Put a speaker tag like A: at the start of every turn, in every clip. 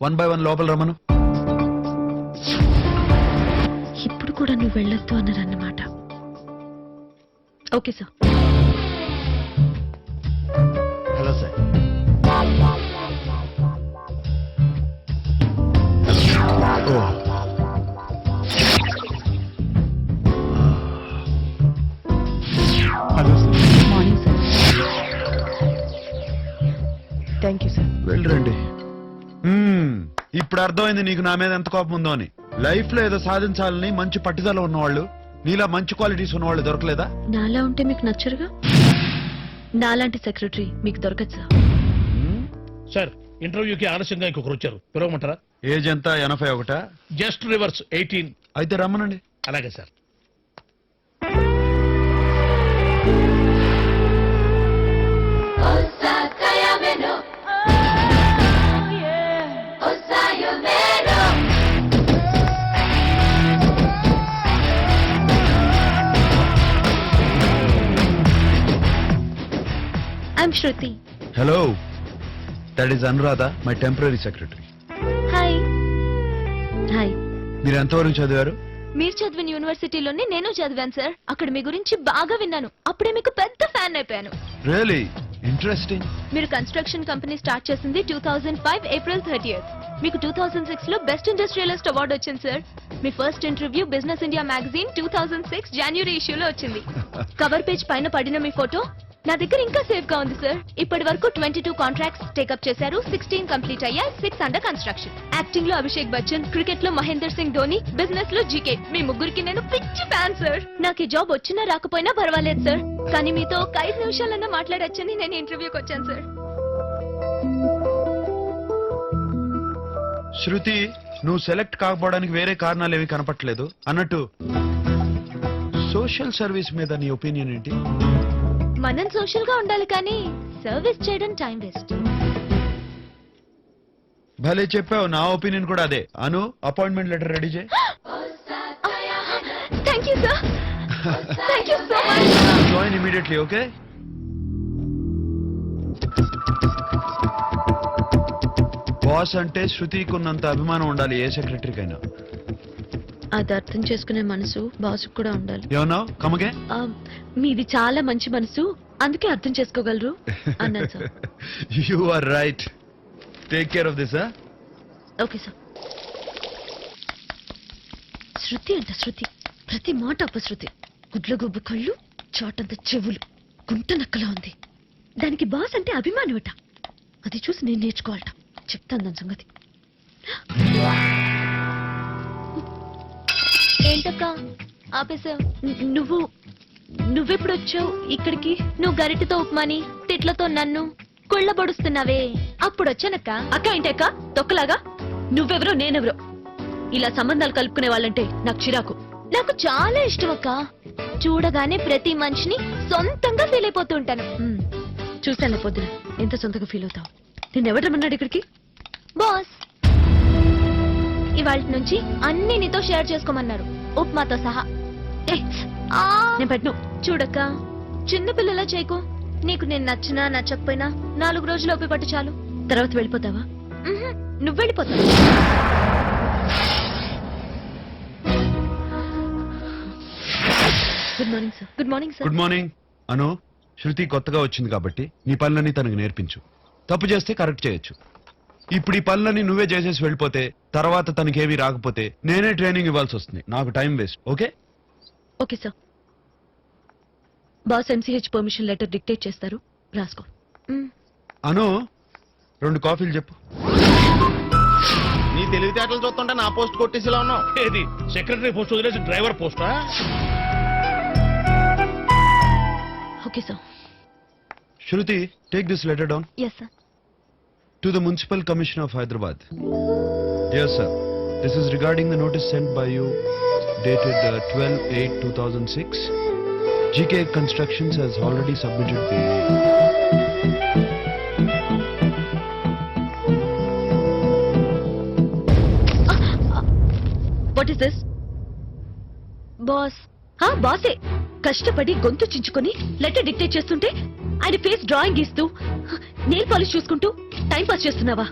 A: 1 by 1 లోపల రమ్మను.
B: ఇప్పుడు కూడా నువ్వు వెళ్ళొద్దు అన్నారన్నమాట. Okay sir.
A: Hello sir. Hello sir.
B: Morning sir. Thank you sir.
A: వెళ్ళరండి. ఇప్పుడు అర్థమైంది నీకు నా మీద ఎంత కోపం ఉందో అని. లైఫ్ లో ఏదో సాధించాలని మంచి పట్టుదల ఉన్నవాళ్ళు, నీలా మంచి క్వాలిటీస్ ఉన్నవాళ్ళు దొరకలేదా?
B: నాలా ఉంటే మీకు నచ్చరుగా. నాలాంటి సెక్రటరీ మీకు దొరకదు సార్.
C: సార్ ఇంటర్వ్యూకి ఆలస్యంగా ఇంకొకరు వచ్చారు, పిలవమంటారా?
A: ఏజ్ ఎంత? 81?
C: Just reverse 18.
A: అయితే రమ్మనండి.
C: అలాగే sir.
B: I'm Shruti.
A: Hello, that is Anuradha, my temporary secretary.
B: Hi. Hi.
A: మీరు ఎంతవరకు చదివారు?
B: మీరు చదివిన యూనివర్సిటీలోనే నేను చదివాను సార్. అక్కడ మీ గురించి బాగా విన్నాను. అప్పుడే మీకు పెద్ద ఫ్యాన్ అయిపోయాను.
A: Really interesting.
B: మీరు కన్స్ట్రక్షన్ కంపెనీ స్టార్ట్ చేసింది 2005 ఏప్రిల్ 30th. మీకు 2006 లో బెస్ట్ ఇండస్ట్రియలిస్ట్ అవార్డు వచ్చింది సార్. మీ first interview business India magazine 2006 జనవరి ఇష్యూలో వచ్చింది. కవర్ పేజ్ పైన పడిన మీ ఫోటో నా దగ్గర ఇంకా సేఫ్ గా ఉంది సార్. ఇప్పటి వరకు 22 కాంట్రాక్ట్స్ టేకప్ చేశారు. 16 కంప్లీట్ అయ్యాయి, 6 అండర్ కన్స్ట్రక్షన్. యాక్టింగ్ లో అభిషేక్ బచ్చన్, క్రికెట్ లో మహేందర్ సింగ్ ధోని, బిజినెస్ లో జీకే. మీ ముగ్గురికి నేను పిచ్చి ఫ్యాన్ సార్. నాకు ఈ జాబ్ వచ్చినా రాకపోయినా పర్వాలేదు సార్, కానీ మీతో ఒక 5 నిమిషాలన్నా మాట్లాడొచ్చని నేను ఇంటర్వ్యూకి వచ్చాను సార్.
A: శృతి, నువ్వు సెలెక్ట్ కాకపోవడానికి వేరే కారణాలు ఏవి కనపట్లేదు. అన్నట్టు సోషల్ సర్వీస్ మీద నీ ఒపీనియన్ ఏంటి?
B: మనం సోషల్ గా ఉండాలి, కానీ సర్వీస్ చేయడం టైం వేస్ట్.
A: భలే చెప్పావు. నా ఒపీనియన్ కూడా అదే. అను, అపాయింట్మెంట్ లెటర్ రెడీ చేయి.
B: Thank you sir. Thank you so much.
A: Join immediately. Okay. Boss అంటే శృతికి ఉన్నంత అభిమానం ఉండాలి ఏ సెక్రటరీకైనా.
B: అది అర్థం చేసుకునే మనసు బాసుకు కూడా ఉండాలి.
A: ఏమన్నావు? కమగే.
B: మీది చాలా మంచి మనసు, అందుకే అర్థం చేసుకోగలరు అన్నాను sir.
A: You are right. Take care of this.
B: Okay sir. Shruti అంట శృతి, ప్రతి మాట అపశృతి. గుడ్లగొబ్బు కళ్ళు, చాటంత చెవులు, గుంట నక్కలా ఉంది. దానికి బాస్ అంటే అభిమానమట. అది చూసి నేను నేర్చుకోవాలట. చెప్తాను దాని సంగతి. ఏంటక్క ఆపేసావు? నువ్వెప్పుడు వచ్చావు ఇక్కడికి? నువ్వు గరిటతో ఉప్మాని, తిట్లతో నన్ను కుళ్ళబొడుస్తున్నావే, అప్పుడు వచ్చానక్క. అక్క ఏంటక్క తొక్కలాగా? నువ్వెవరో నేనెవరో. ఇలా సంబంధాలు కలుపుకునే వాళ్ళంటే నాకు చిరాకు. నాకు చాలా ఇష్టం అక్క. చూడగానే ప్రతి మనిషిని సొంతంగా ఫీల్ అయిపోతూ ఉంటాను. చూస్తాను పొద్దున ఎంత సొంతంగా ఫీల్ అవుతావు. నేను రమ్మన్నాడు ఇక్కడికి? బాస్ ఇవాళ నుంచి అన్ని నీతో షేర్ చేసుకోమన్నారు, ఉప్మాతో సహా. నేను పెట్టను. చూడక్క, చిన్నపిల్లలా చేయకు. నీకు నేను నచ్చినా నచ్చకపోయినా 4 రోజులు ఒప్పి పట్టు చాలు. తర్వాత వెళ్ళిపోతావా? నువ్వు వెళ్ళిపోతావు. Good morning sir. Good morning sir.
A: Good morning. Anu, Shruti కొత్తగా వచ్చింది కాబట్టి నీ పనులన్నీ తనకు నేర్పించు. తప్పు చేస్తే కరెక్ట్ చేయొచ్చు. ఇప్పుడు ఈ పనులన్నీ నువ్వే చేసేసి వెళ్ళిపోతే తర్వాత తనకేమీ రాకపోతే నేనే ట్రైనింగ్ ఇవ్వాల్సి వస్తుంది. నాకు time waste. Okay?
B: Okay sir. Boss MCh permission letter dictate చేస్తారు, రాసుకో.
A: అను, 2 కాఫీలు చెప్పు.
D: నీ తెలివితేటలు చూస్తుంటే నా పోస్ట్ కొట్టేసిలా ఉన్నావు.
C: ఏది సెక్రటరీ పోస్ట్ వదిలేసి డ్రైవర్ పోస్టా?
B: Okay sir.
A: Shruti, take this letter down.
B: Yes sir.
A: To the Municipal Commissioner of Hyderabad. Dear sir, this is regarding the notice sent by you dated 12/8/2006. GK Constructions has already submitted the...
B: What is this? Boss. బాసే కష్టపడి గొంతు చించుకొని letter dictate చేస్తుంటే ఆయన face drawing ఇస్తూ nail polish చూసుకుంటూ time pass చేస్తున్నావా?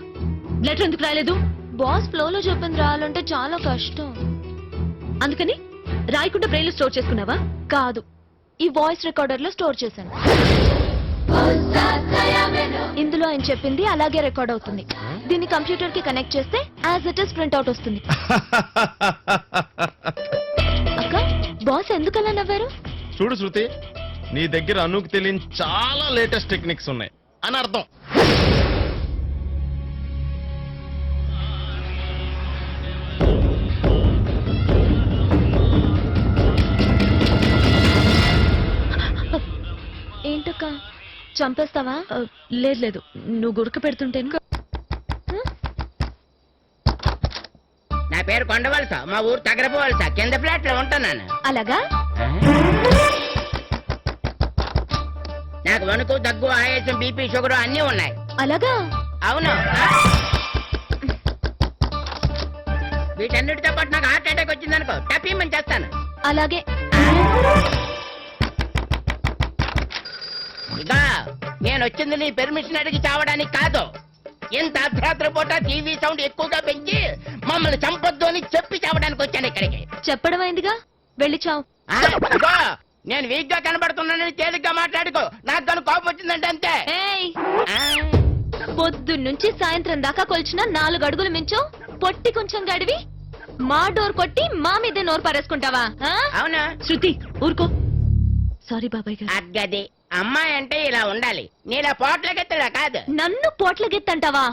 E: Letter ఎందుకు రాయలేదు?
B: బాస్ ఫ్లోలో చెప్పింది రాయాలంటే చాలా కష్టం.
E: అందుకని రాయకుండా బ్రెయిన్ స్టోర్ చేసుకున్నావా?
B: కాదు, ఈ వాయిస్ రికార్డర్ లో స్టోర్ చేశాను. ఇందులో ఆయన చెప్పింది అలాగే రికార్డ్ అవుతుంది. దీన్ని కంప్యూటర్ కి కనెక్ట్ చేస్తే as it is print out వస్తుంది. అక్క, బాస్ ఎందుకలా నవ్వారు?
D: చూడు శృతి, నీ దగ్గర అనుకు తెలియని చాలా లేటెస్ట్ టెక్నిక్స్ ఉన్నాయి అని అర్థం.
B: ఏంటక్క, చంపేస్తావా?
E: లేదు లేదు, నువ్వు గురక పెడుతుంటేను.
F: నా పేరు కొండవలస, మా ఊరు తగరపవలస, కింద ఫ్లాట్ లో ఉంటున్నాను.
B: అలాగా?
F: నాకు వణుకు, దగ్గు, ఆయాసం, బీపీ, షుగర్ అన్నీ ఉన్నాయి.
B: అలాగా?
F: అవును. వీటన్నిటితో పాటు నాకు హార్ట్ అటాక్ వచ్చిందనుకో, టపీమని చేస్తాను.
B: అలాగే.
F: ఇక నేను వచ్చింది నీ పెర్మిషన్ అడిగి చావడానికి కాదు. ఇంత అర్ధరాత్రి పూట టీవీ సౌండ్ ఎక్కువగా పెంచి మమ్మల్ని చంపొద్దు అని చెప్పి చావడానికి వచ్చాను ఇక్కడికి.
B: చెప్పడం అయిందిగా, వెళ్ళి చావు.
F: ఇదిగో, నేను వీక్ గా కనబడుతున్నానని తేలిగ్గా మాట్లాడుకో. నాకు దాని కోపం వచ్చిందంటే అంతే.
B: ఏయ్,
F: ఆ,
B: పొద్దున్నుంచి సాయంత్రం దాకా కొలిచిన 4 అడుగులు మించు పొట్టి కొంచెం గడివి మా డోర్ కొట్టి మా మీదే నోరు పారేసుకుంటావా? ఆ?
F: అవునా?
E: శృతి ఊరుకో. సారీ బాబాయ్ గారు.
F: అగ్గది అమ్మాయి అంటే ఇలా ఉండాలి, నీలా పోట్లకెత్తడా కాదు.
B: నన్ను పోట్ల గెత్తంటావా?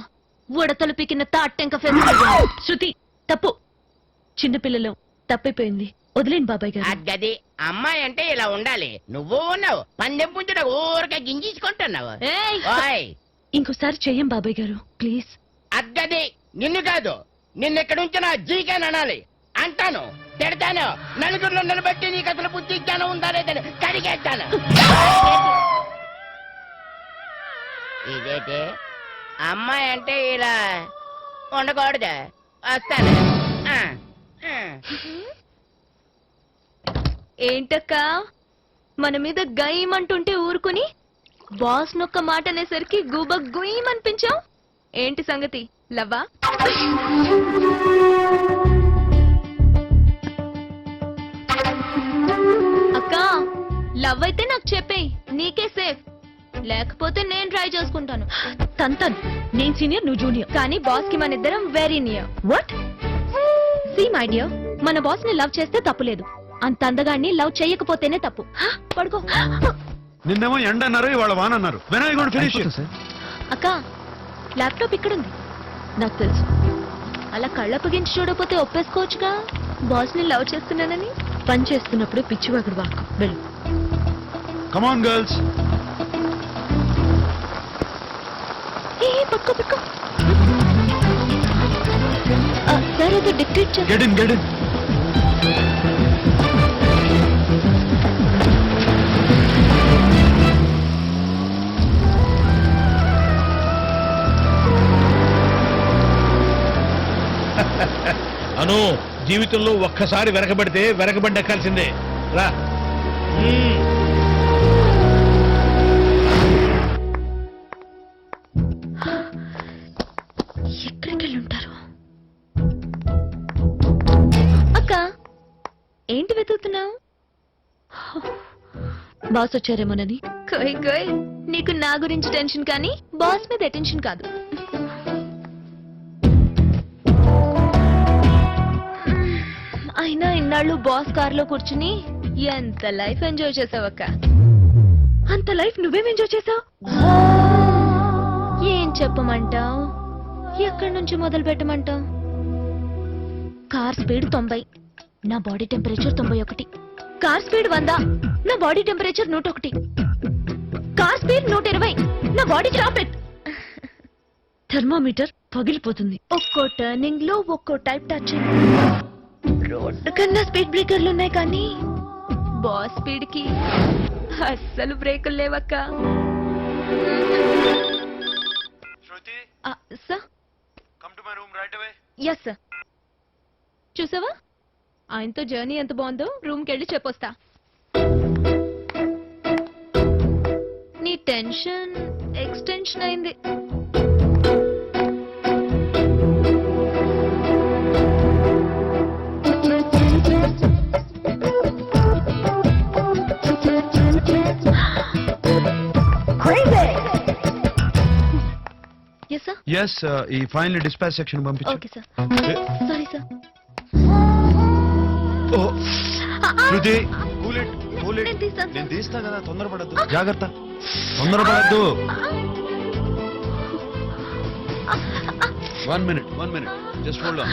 B: ఉడతలు పికిన తాట్టెంక ఫెస్టివల్.
E: శృతి తప్పు, చిన్నపిల్లలు తప్పైపోయింది, వదిలేండి బాబాయ్ గారు.
F: అగ్గది అమ్మాయి అంటే ఇలా ఉండాలి. నువ్వు ఉన్నావు పందెం పుంజుట ఊరికే గింజుకుంటున్నావు.
B: ఏయ్,
F: ఓయ్,
E: ఇంకోసారి చెయ్యం బాబాయ్ గారు ప్లీజ్.
F: అగ్గది నిన్ను కాదు, నిన్నెక్కడ ఉంచిన జీకేన్ అనాలి. అంటాను, తిడతాను, నలుగురిలో నిలబెట్టి నీకు అసలు బుద్ధి జ్ఞానం ఉందా లేదని కడిగేస్తాను. ఇదేంటి అమ్మాయి అంటే ఇలా ఉండకూడదు. వస్తాను. ఆ, ఆ.
B: ఏంటక్క, మన మీద గయమంటుంటే ఊరుకుని బాస్ నొక్క మాట అనేసరికి గూబ గుయ్యమనిపించావు. ఏంటి సంగతి, లవ్వా? అక్క, లవ్ అయితే నాకు చెప్పేయ్, నీకే సేఫ్. లేకపోతే నేను ట్రై చేసుకుంటాను.
E: తంతన్, నేను సీనియర్ నువ్వు జూనియర్.
B: కానీ బాస్ కి మన ఇద్దరం very near.
E: What?
B: See my dear, మన బాస్ ని లవ్ చేస్తే తప్పులేదు, అంత అందగాన్ని లవ్ చేయకపోతేనే తప్పు. పడుకో.
A: నిన్నేమో ఎండ అన్నారు, ఇవాళ వాన అన్నారు. When I gonna finish it?
B: అక్క, ల్యాప్టాప్ ఇక్కడుంది.
E: నాకు తెలుసు.
B: అలా కళ్ళప్పగించి చూడకపోతే ఒప్పేసుకోవచ్చుగా బాస్ ని లవ్ చేస్తున్నానని.
E: పని చేస్తున్నప్పుడు పిచ్చివాగుడు వాకు. వెళ్ళు.
A: Come on girls.
B: పట్టుకో పట్టుకో. సార్, అది డిక్టేట్ చేస్తా.
A: Get in, get in.
C: Anu, జీవితంలో ఒక్కసారి వెనకబడితే వెనకబడి ఎక్కాల్సిందే. రా.
B: ఎక్కడికి వెళ్ళి ఉంటారు? అక్క, ఏంటి వెతుకుతున్నావు?
E: బాస్ వచ్చారేమోనని.
B: కోయ్ కోయ్, నీకు నా గురించి టెన్షన్ కానీ బాస్ మీద అటెన్షన్ కాదు. అయినా ఇన్నాళ్ళు బాస్ కార్ లో కూర్చుని ఎంత లైఫ్ ఎంజాయ్ చేసావక్క.
E: అంత లైఫ్ నువ్వేం ఎంజాయ్ చేసావు?
B: ఏం చెప్పమంటావు, ఎక్కడి నుంచి మొదలు పెట్టమంటావు? కార్ స్పీడ్ 90, నా బాడీ టెంపరేచర్ 91. కార్ స్పీడ్ 100, నా బాడీ టెంపరేచర్ 101. కార్ స్పీడ్ 120, నా బాడీ టాపెట్.
E: థర్మామీటర్ పగిలిపోతుంది.
B: ఒక్కో టర్నింగ్ లో ఒక్కో టైప్ టచ్. రోడ్డు కన్నా స్పీడ్ బ్రేకర్లు ఉన్నాయి కానీ బాస్ స్పీడ్ కి అస్సలు బ్రేకులు లేవక్క.
A: Shruti,
B: sir.
A: Come to my room right away.
B: Yes sir. చూసావా, ఆయనతో జర్నీ ఎంత బాగుందో. రూమ్కి వెళ్ళి చెప్పొస్తా. నీ టెన్షన్ ఎక్స్టెన్షన్ అయింది.
A: ఎస్ ఈ ఫైనల్ డిస్పాచ్ సెక్షన్ పంపించు
B: okay sir sorry sir
A: Shruti cool it
B: నేను తీస్తాను,
A: నేను తీస్తా కదా తొందరపడద్దు జాగ్రత్త తొందరపడద్దు 1 minute జస్ట్ హోల్డ్ ఆన్